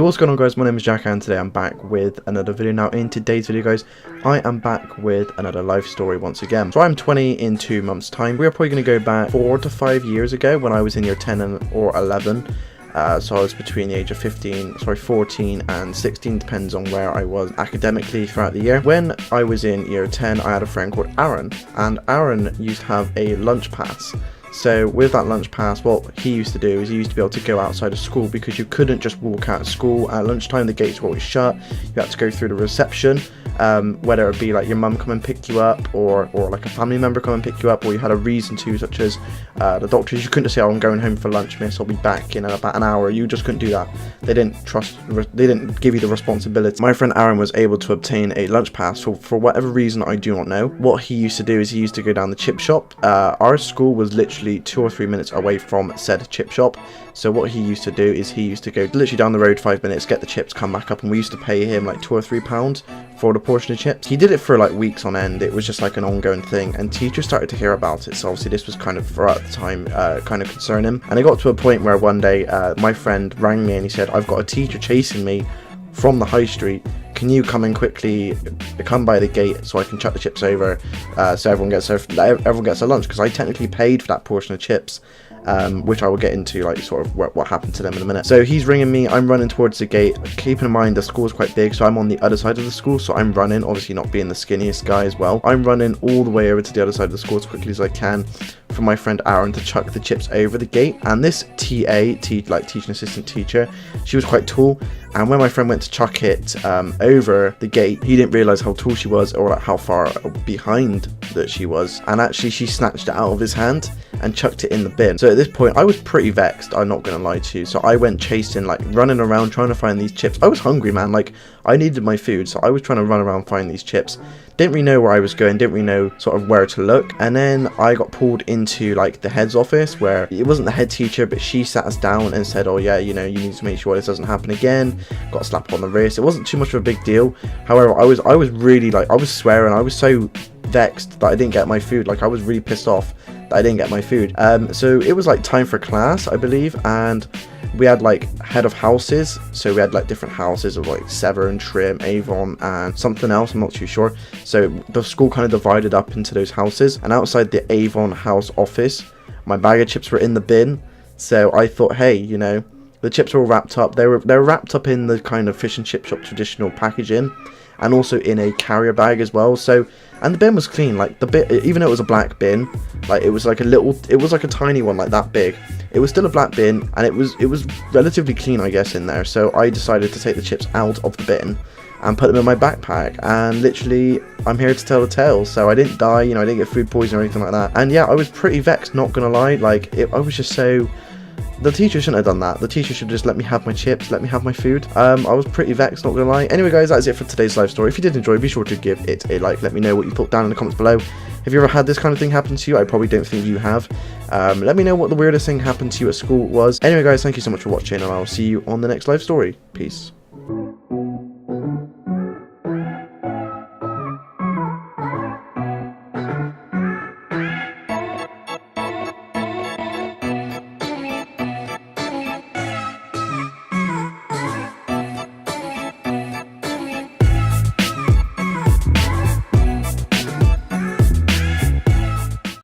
what's going on, guys? My name is Jack, and today I'm back with another video. Now, in today's video, guys, I am back with another life story once again. So I'm 20 in 2 months time. We are probably going to go back 4 to 5 years ago when I was in year 10 or 11. So I was between the age of 14 and 16, depends on where I was academically throughout the year. When I was in year 10, I had a friend called Aaron, and Aaron used to have a lunch pass. So with that lunch pass, what he used to do is he used to be able to go outside of school, because you couldn't just walk out of school at lunchtime. The gates were always shut. You had to go through the reception, whether it be like your mum come and pick you up, or like a family member come and pick you up, or you had a reason to, such as the doctors. You couldn't just say, oh, I'm going home for lunch, miss, I'll be back in about an hour. You just couldn't do that. They didn't give you the responsibility. My friend Aaron was able to obtain a lunch pass for whatever reason I do not know. What he used to do is he used to go down the chip shop. Our school was literally 2 or 3 minutes away from said chip shop. So what he used to do is he used to go literally down the road 5 minutes, get the chips, come back up, and we used to pay him like £2 or £3 for the portion of chips. He did it for like weeks on end. It was just like an ongoing thing, and teachers started to hear about it. So obviously this was kind of, for at the time, kind of concern him. And it got to a point where one day my friend rang me and he said, I've got a teacher chasing me from the high street. Can you come in quickly, come by the gate so I can chuck the chips over, so everyone gets their lunch, because I technically paid for that portion of chips, which I will get into, like, sort of what happened to them in a minute. So he's ringing me, I'm running towards the gate. Keeping in mind the school is quite big, so I'm on the other side of the school, so I'm running, obviously not being the skinniest guy as well. I'm running all the way over to the other side of the school as quickly as I can for my friend Aaron to chuck the chips over the gate. And this TA, like teaching assistant teacher, she was quite tall, and when my friend went to chuck it over the gate, he didn't realise how tall she was, or like how far behind that she was, and actually she snatched it out of his hand and chucked it in the bin. So at this point I was pretty vexed, I'm not gonna lie to you. So I went chasing, like running around trying to find these chips. I was hungry, man, like I needed my food, so I was trying to run around find these chips. Didn't really know where I was going, didn't really know sort of where to look. And then I got pulled into like the head's office, where it wasn't the head teacher, but she sat us down and said, oh yeah, you know, you need to make sure this doesn't happen again. Got a slap on the wrist. It wasn't too much of a big deal. However, I was really, like, I was swearing. I was so vexed that I didn't get my food. Like, I was really pissed off that I didn't get my food. So it was like time for class, I believe, and we had like head of houses. So we had like different houses of like Severn, Trim, Avon, and something else, I'm not too sure. So the school kind of divided up into those houses, and outside the Avon house office, my bag of chips were in the bin. So I thought, hey, you know, the chips were all wrapped up. They were wrapped up in the kind of fish and chip shop traditional packaging, and also in a carrier bag as well. So, and the bin was clean. Like the bit, even though it was a black bin, like it was like a tiny one, like that big. It was still a black bin, and it was relatively clean, I guess, in there. So I decided to take the chips out of the bin and put them in my backpack, and literally I'm here to tell the tale. So I didn't die, you know, I didn't get food poisoning or anything like that. And yeah, I was pretty vexed, not gonna lie. Like I was just so. The teacher shouldn't have done that. The teacher should just let me have my chips, let me have my food. I was pretty vexed, not gonna lie. Anyway, guys, that's it for today's life story. If you did enjoy, be sure to give it a like. Let me know what you thought down in the comments below. Have you ever had this kind of thing happen to you? I probably don't think you have. Let me know what the weirdest thing happened to you at school was. Anyway, guys, thank you so much for watching, and I will see you on the next life story. Peace.